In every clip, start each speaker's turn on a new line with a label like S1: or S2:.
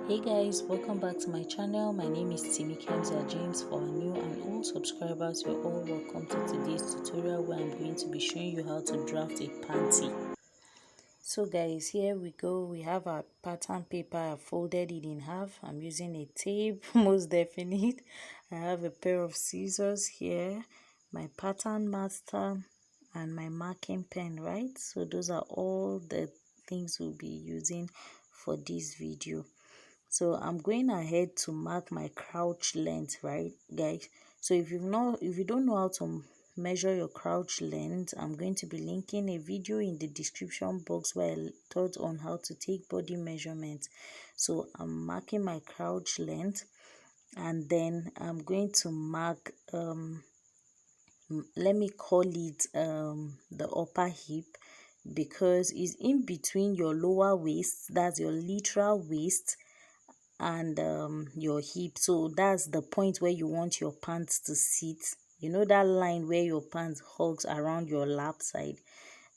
S1: Hey guys, welcome back to my channel. My name is Timmy Kemza James. For our new and old subscribers, you're all welcome to today's tutorial where I'm going to be showing you how to draft a panty. So guys, here we go. We have our pattern paper. I folded it in half. I'm using a tape, most definite. I have a pair of scissors here, my pattern master, and my marking pen, right? So those are all the things we'll be using for this video. So I'm going ahead to mark my crouch length, right guys? So if you don't know how to measure your crouch length, I'm going to be linking a video in the description box where I taught on how to take body measurements. So I'm marking my crouch length, and then I'm going to mark let me call it the upper hip, because it's in between your lower waist, that's your literal waist, and your hip. So that's the point where you want your pants to sit. You know that line where your pants hugs around your lap side?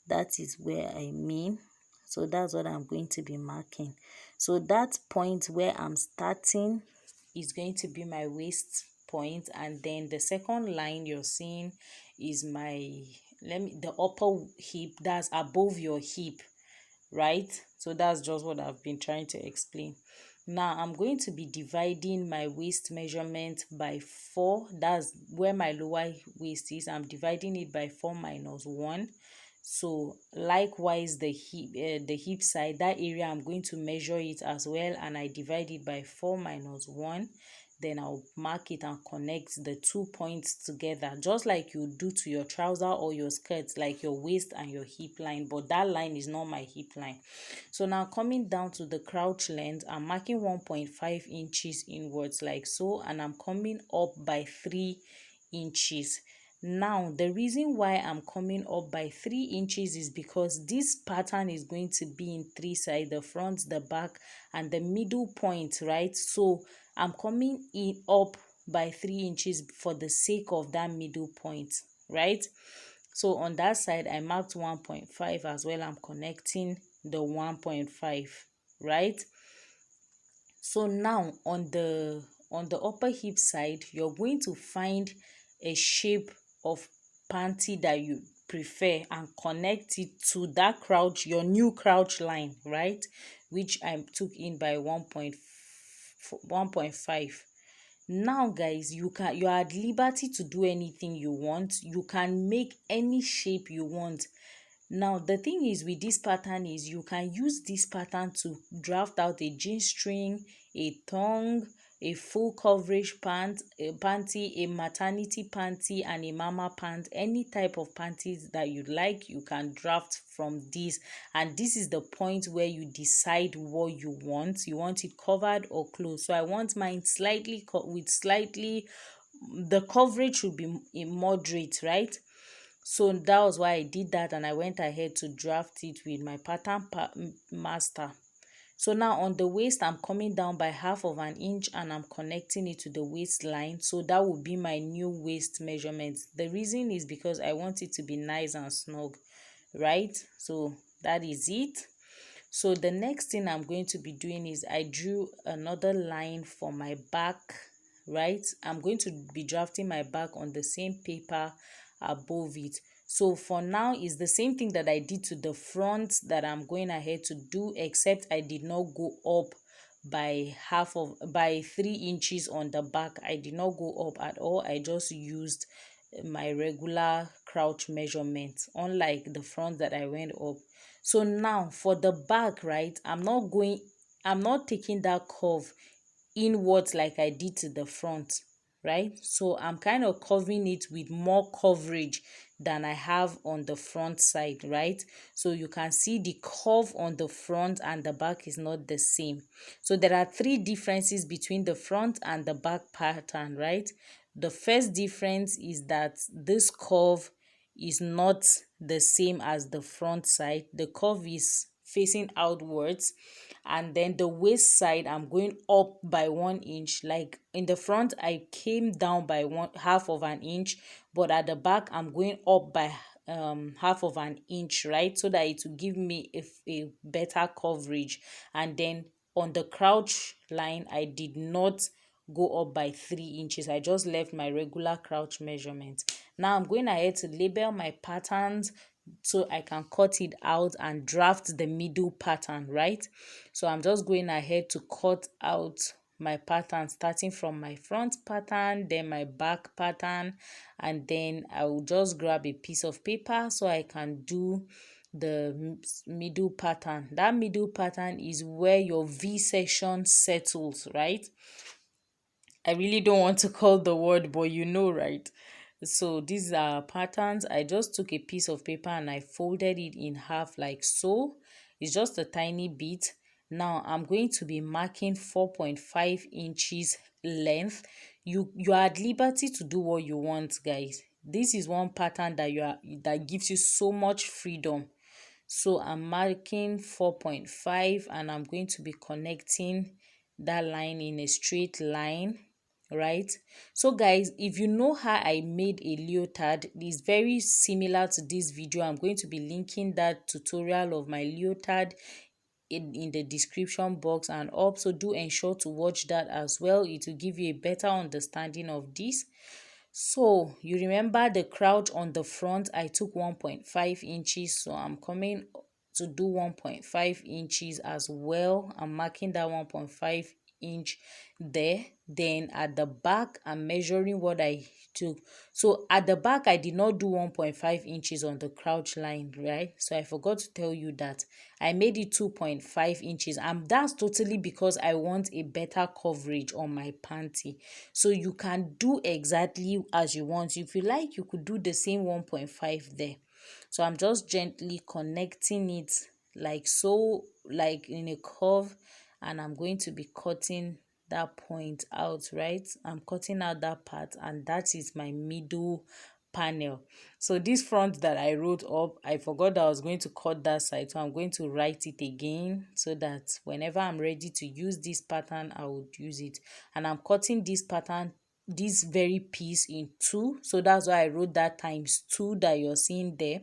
S1: That is where I mean. So that's what I'm going to be marking. So that point where I'm starting is going to be my waist point, and then the second line you're seeing is my the upper hip, that's above your hip, right? So that's just what I've been trying to explain. Now I'm going to be dividing my waist measurement by 4. That's where my lower waist is. I'm dividing it by 4 minus 1. So likewise the hip side, that area, I'm going to measure it as well, and I divide it by 4 minus 1. Then I'll mark it and connect the 2 points together, just like you do to your trouser or your skirt, like your waist and your hip line, but that line is not my hip line. So now coming down to the crouch length, I'm marking 1.5 inches inwards like so, and I'm coming up by 3 inches. Now the reason why I'm coming up by 3 inches is because this pattern is going to be in 3 sides: the front, the back, and the middle point, right? So I'm coming in up by 3 inches for the sake of that middle point, right? So on that side I marked 1.5 as well. I'm connecting the 1.5, right? So now on the upper hip side, you're going to find a shape of panty that you prefer and connect it to that crouch, your new crouch line, right? Which I took in by 1.5. Now guys, you are at liberty to do anything you want. You can make any shape you want. Now the thing is with this pattern is you can use this pattern to draft out a G-string, a thong, a full coverage pant, a panty, a maternity panty, and a mama pant. Any type of panties that you like, you can draft from this. And this is the point where you decide what you want. You want it covered or closed. So I want mine slightly the coverage should be in moderate, right? So that was why I did that, and I went ahead to draft it with my pattern master. So now on the waist, I'm coming down by 1/2 inch and I'm connecting it to the waistline. So that will be my new waist measurement. The reason is because I want it to be nice and snug, right? So that is it. So the next thing I'm going to be doing is I drew another line for my back, right? I'm going to be drafting my back on the same paper above it. So for now, it's the same thing that I did to the front that I'm going ahead to do, except I did not go up by 3 inches on the back. I did not go up at all. I just used my regular crouch measurement, unlike the front that I went up. So now for the back, right, I'm not taking that curve inwards like I did to the front, right? So I'm kind of covering it with more coverage than I have on the front side, right? So you can see the curve on the front and the back is not the same. So there are 3 differences between the front and the back pattern, right? The first difference is that this curve is not the same as the front side. The curve is facing outwards, and then the waist side, I'm going up by 1 inch. Like in the front I came down by 1/2 inch, but at the back I'm going up by 1/2 inch, right? So that it will give me a better coverage. And then on the crouch line, I did not go up by 3 inches. I just left my regular crouch measurement. Now I'm going ahead to label my patterns so I can cut it out and draft the middle pattern, right? So I'm just going ahead to cut out my pattern, starting from my front pattern, then my back pattern, and then I will just grab a piece of paper so I can do the middle pattern. That middle pattern is where your V section settles, right? I really don't want to call the word, but you know, right? So these are patterns. I just took a piece of paper and I folded it in half like so. It's just a tiny bit. Now I'm going to be marking 4.5 inches length. You are at liberty to do what you want, guys. This is one pattern that gives you so much freedom. So I'm marking 4.5 and I'm going to be connecting that line in a straight line, right? So guys, if you know how I made a leotard, it is very similar to this video. I'm going to be linking that tutorial of my leotard in the description box, and also do ensure to watch that as well. It will give you a better understanding of this. So you remember the crouch on the front, I took 1.5 inches, so I'm coming to do 1.5 inches as well. I'm marking that 1.5 inch there. Then at the back, I'm measuring what I took. So at the back, I did not do 1.5 inches on the crouch line, right? So I forgot to tell you that I made it 2.5 inches, and that's totally because I want a better coverage on my panty. So you can do exactly as you want. If you like, you could do the same 1.5 there. So I'm just gently connecting it like so, like in a curve, and I'm going to be cutting that point out, right? I'm cutting out that part, and that is my middle panel. So this front that I wrote up, I forgot that I was going to cut that side, so I'm going to write it again so that whenever I'm ready to use this pattern, I would use it. And I'm cutting this pattern, this very piece, in two, so that's why I wrote that ×2 that you're seeing there.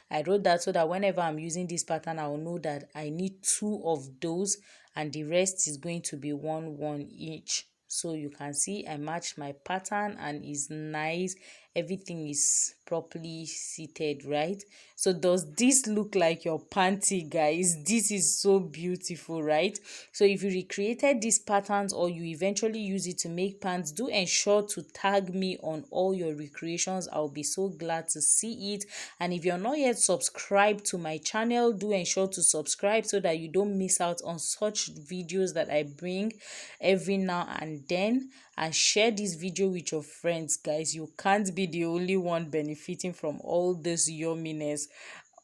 S1: I wrote that so that whenever I'm using this pattern, I will know that I need two of those, and the rest is going to be one each. So you can see I matched my pattern and it's nice. Everything is properly seated, right? So does this look like your panty, guys? This is so beautiful, right? So if you recreated these patterns or you eventually use it to make pants, do ensure to tag me on all your recreations. I'll be so glad to see it. And if you're not yet subscribed to my channel, do ensure to subscribe so that you don't miss out on such videos that I bring every now and then. And share this video with your friends, guys. You can't be the only one benefiting from all this yumminess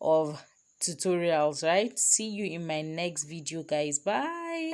S1: of tutorials, right? See you in my next video, guys. Bye.